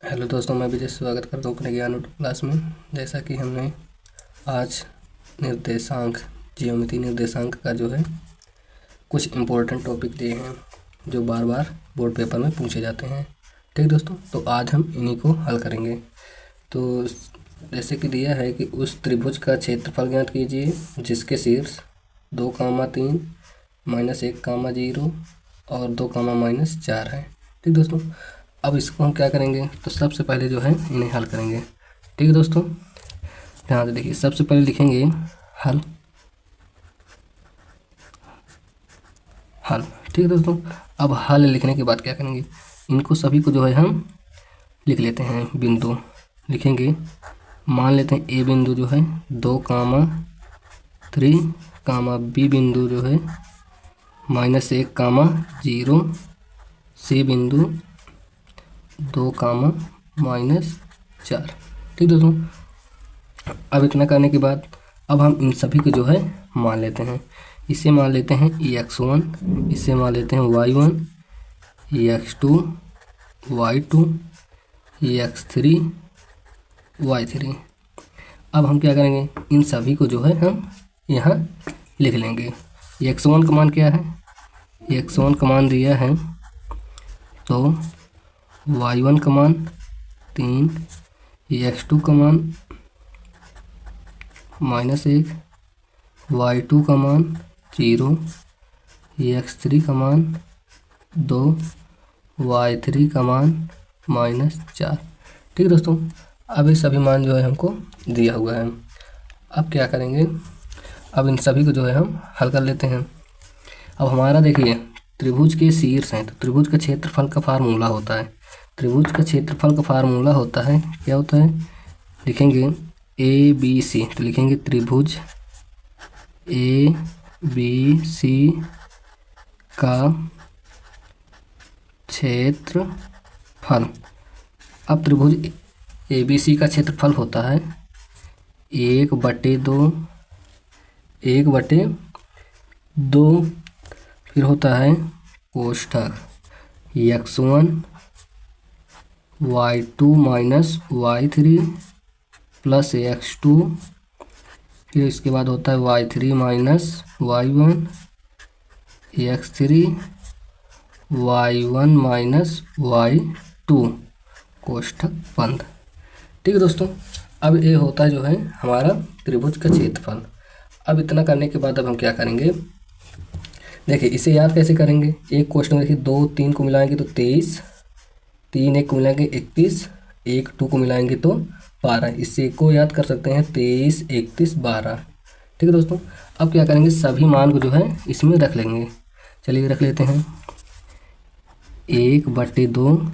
Hello दोस्तों, मैं विजय स्वागत करता हूँ अपने ज्ञान क्लास में। जैसा कि हमने आज निर्देशांक ज्यामिति निर्देशांक का जो है कुछ इम्पोर्टेंट टॉपिक दिए हैं जो बार बार बोर्ड पेपर में पूछे जाते हैं। ठीक दोस्तों, तो आज हम इन्हीं को हल करेंगे। तो जैसे कि दिया है कि उस त्रिभुज का क्षेत्रफल ज्ञात कीजिए जिसके शीर्ष 2, 3 -1, 0 और 2, -4 है। ठीक दोस्तों, अब इसको हम क्या करेंगे, तो सबसे पहले जो है इन्हें हल करेंगे। ठीक है दोस्तों, ध्यान से देखिए। सबसे पहले लिखेंगे हल। ठीक है दोस्तों, अब हल लिखने के बाद क्या करेंगे, इनको सभी को जो है हम लिख लेते हैं। बिंदु लिखेंगे, मान लेते हैं ए बिंदु जो है 2, 3, बी बिंदु जो है -1, 0, सी बिंदु 2, -4। ठीक दोस्तों, अब इतना करने के बाद अब हम इन सभी को जो है मान लेते हैं। इसे मान लेते हैं x1, इसे मान लेते हैं y1, x2, y2, x3, y3। अब हम क्या करेंगे, इन सभी को जो है हम यहाँ लिख लेंगे। x1 का मान क्या है, x1 का मान दिया है तो y1 का मान 3, x2 का मान -1, y2 का मान 0, x3 का मान 2, y3 का मान -4। ठीक दोस्तों, अब ये सभी मान जो है हमको दिया हुआ है। अब क्या करेंगे, अब इन सभी को जो है हम हल कर लेते हैं। अब हमारा देखिए त्रिभुज के शीर्ष हैं, तो त्रिभुज का क्षेत्रफल का फार्मूला होता है। त्रिभुज का क्षेत्रफल का फार्मूला होता है, क्या होता है, लिखेंगे ABC। तो लिखेंगे त्रिभुज ABC का क्षेत्रफल। अब त्रिभुज ABC का क्षेत्रफल होता है 1/2, 1/2। फिर होता है कोष्ठक x1 y2 y3 plus x2। फिर इसके बाद होता है y3 y1 x3 y1 y2 कोष्ठक बंद। ठीक है दोस्तों, अब ये होता जो है हमारा त्रिभुज का क्षेत्रफल। अब इतना करने के बाद अब हम क्या करेंगे, देखिए इसे याद कैसे करेंगे। एक कोष्ठक में देखिए 2, 3 को मिलाएंगे तो 23, 3, 1 को मिलाएंगे 31, 1, 2 को मिलाएंगे तो 12। इससे को याद कर सकते हैं 23, 31, 12। ठीक है दोस्तों, अब क्या करेंगे, सभी मान को जो है इसमें रख लेंगे। चलिए रख लेते हैं 1/2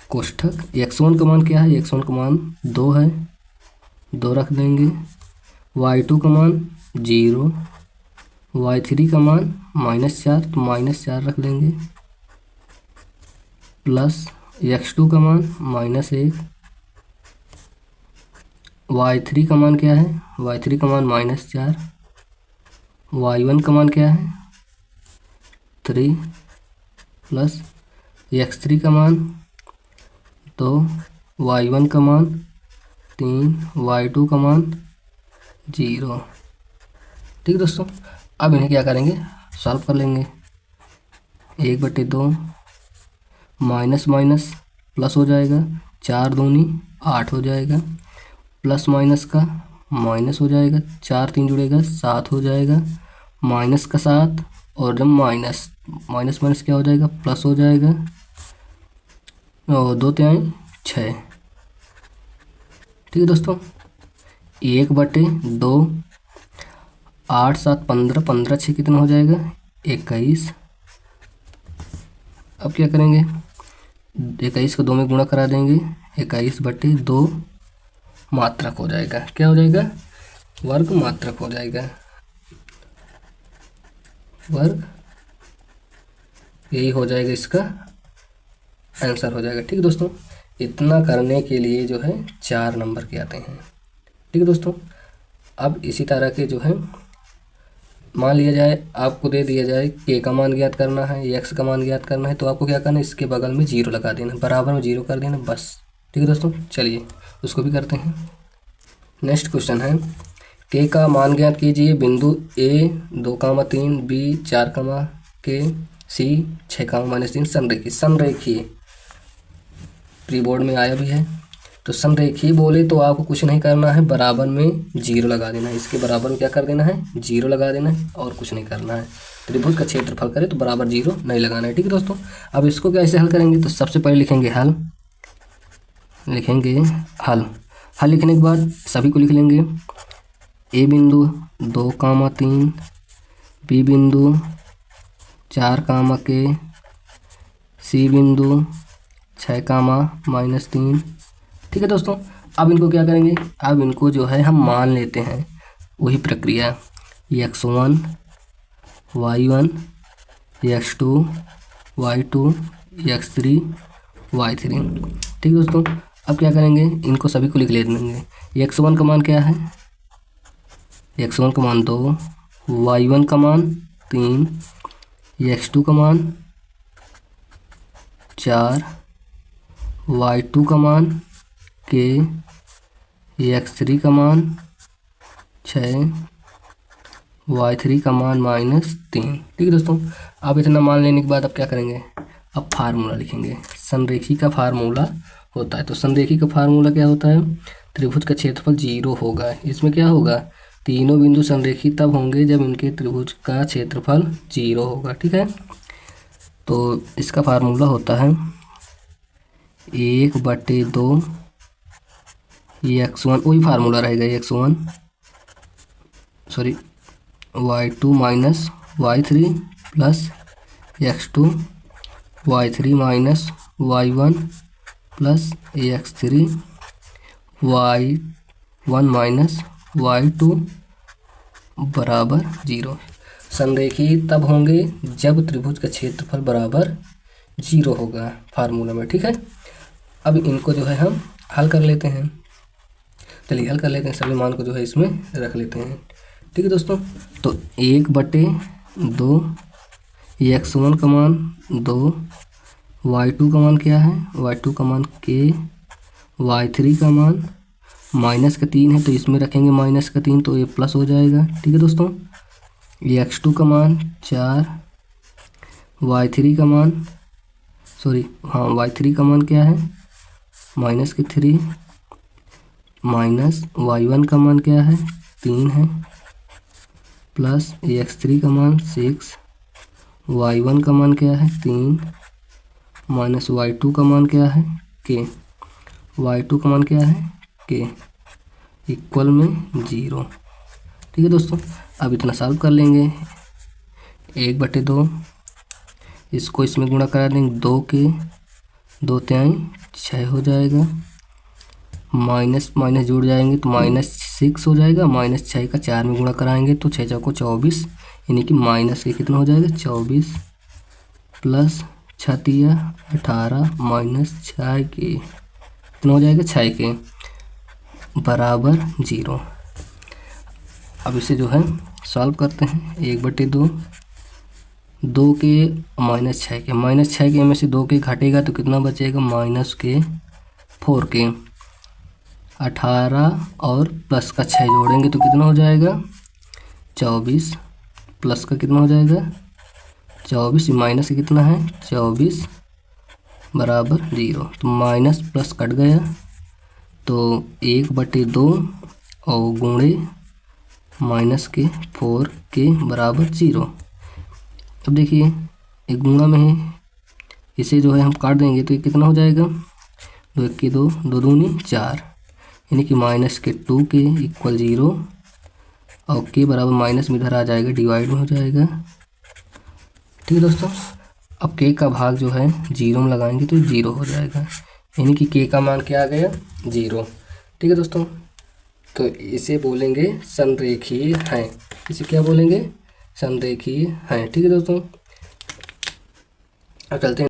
कोष्ठक। x1 का मान क्या है, x1 का मान 2 है, 2 रख देंगे। y2 का मान 0, y3 का मान -4, तो -4 रख देंगे। प्लस x2 का मान -1, y3 का मान क्या है, y3 का मान -4, y1 का मान क्या है 3, प्लस x3 का मान 2, y1 का मान 3, y2 का मान 0। ठीक है दोस्तों, अब इन्हें क्या करेंगे, सॉल्व कर लेंगे। 1/2 माइनस माइनस प्लस हो जाएगा, 4 दूनी 8 हो जाएगा, प्लस माइनस का माइनस हो जाएगा, 4 3 जुड़ेगा 7 हो जाएगा, माइनस का 7, और जब माइनस माइनस क्या हो जाएगा, प्लस हो जाएगा, और 2 3 6। ठीक है दोस्तों, 1/2, 8 7 15, 15 6 कितना हो जाएगा 21। अब क्या करेंगे, 21 को 2 में गुणा करा देंगे, 21/2 मात्रक हो जाएगा। क्या हो जाएगा, वर्ग मात्रक हो जाएगा, वर्ग, यही हो जाएगा इसका आंसर हो जाएगा। ठीक है दोस्तों, इतना करने के लिए जो है 4 नंबर के आते हैं। ठीक है दोस्तों, अब इसी तरह के जो है मान लिया जाए आपको दे दिया जाए के का मान ज्ञात करना है, एक्स का मान ज्ञात करना है, तो आपको क्या करना है, इसके बगल में जीरो लगा देना, बराबर में जीरो कर देना बस। ठीक है दोस्तों, चलिए उसको भी करते हैं। नेक्स्ट क्वेश्चन है के का मान ज्ञात कीजिए बिंदु ए 2,3 बी 4, के सी 6, -3 संरेखीय प्री बोर्ड में आया भी है। तो संरेखीय बोले तो आपको कुछ नहीं करना है, बराबर में जीरो लगा देना है, इसके बराबर में क्या कर देना है, जीरो लगा देना है और कुछ नहीं करना है। त्रिभुज का क्षेत्रफल करे तो बराबर जीरो नहीं लगाना है। ठीक है दोस्तों, अब इसको कैसे हल करेंगे, तो सबसे पहले लिखेंगे हल लिखने के बाद सभी को लिख लेंगे। ए बिंदु 2,3 बी बिंदु 4, के सी बिंदु 6, -3। ठीक है दोस्तों, अब इनको क्या करेंगे, अब इनको जो है हम मान लेते हैं, वही प्रक्रिया x1 y1 x2 y2 x3 y3। ठीक है दोस्तों, अब क्या करेंगे, इनको सभी को लिख लेंगे। x1 का मान क्या है, x1 का मान 2, y1 का मान 3, x2 का मान 4, y2 का मान के, x3 का मान 6, y3 का मान -3। ठीक है दोस्तों, अब इतना मान लेने के बाद अब क्या करेंगे, अब फार्मूला लिखेंगे। संरेखी का फार्मूला होता है, तो संरेखी का फार्मूला क्या होता है, त्रिभुज का क्षेत्रफल जीरो होगा। इसमें क्या होगा, तीनों बिंदु संरेखी तब होंगे जब इनके त्रिभुज का क्षेत्रफल जीरो होगा। ठीक है, तो इसका फार्मूला होता है 1/2 x1, वही फार्मूला रहेगा y2 - y3 plus x2 y3 - y1 plus x3 y1 - y2 बराबर जीरो। संरेखी तब होंगे जब त्रिभुज का क्षेत्रफल बराबर जीरो होगा फार्मूला में। ठीक है, अब इनको जो है हम हल कर लेते हैं। चलिए हल कर लेते हैं, सभी मान को जो है इसमें रख लेते हैं। ठीक है दोस्तों, तो 1/2 x1 का मान 2, y2 का मान क्या है, y2 का मान के, y3 का मान -3 है तो इसमें रखेंगे -3 तो ये प्लस हो जाएगा। ठीक है दोस्तों, x2 का मान 4, y3 का मान y3 का मान क्या है -3, माइनस y1 का मान क्या है 3 है, प्लस x3 का मान 6, y1 का मान क्या है 3, माइनस y2 का मान क्या है k, y2 का मान क्या है k, इक्वल में 0। ठीक है दोस्तों, अब इतना सॉल्व कर लेंगे। 1/2 इसको इसमें गुणा करा देंगे, 2 के 2 तिहाई 6 हो जाएगा, माइनस माइनस जुड़ जाएंगे तो -6 हो जाएगा, -6 का 4 में गुणा कराएंगे तो 6 चौको 24, यानी कि माइनस के कितना हो जाएगा 24 प्लस 6 18 माइनस 6 के कितना हो जाएगा 6 के बराबर 0। अब इसे जो है सॉल्व करते हैं। 1/2 2 के -6 के, -6 के में से 2 के घटेगा तो कितना बचेगा -4 के, 18 और प्लस का 6 जोड़ेंगे तो कितना हो जाएगा 24, प्लस का कितना हो जाएगा 24, माइनस का कितना है 24 बराबर 0। तो माइनस प्लस कट गया तो 1/2 और गुणे -4 के बराबर 0। अब देखिए एक गुणा में है, इसे जो है हम काट देंगे तो ये कितना हो जाएगा 2 1 के 2, 2 दूनी 4, यानी कि -2 के इक्वल 0 और के बराबर माइनस में इधर आ जाएगा, डिवाइड में हो जाएगा। ठीक है दोस्तों, अब के का भाग जो है 0 में लगाएंगे तो 0 हो जाएगा, यानी कि के का मान क्या आ गया 0। ठीक है दोस्तों, तो इसे बोलेंगे संरेखीय हैं, इसे क्या बोलेंगे संरेखीय हैं। ठीक है दोस्तों, अब चलते हैं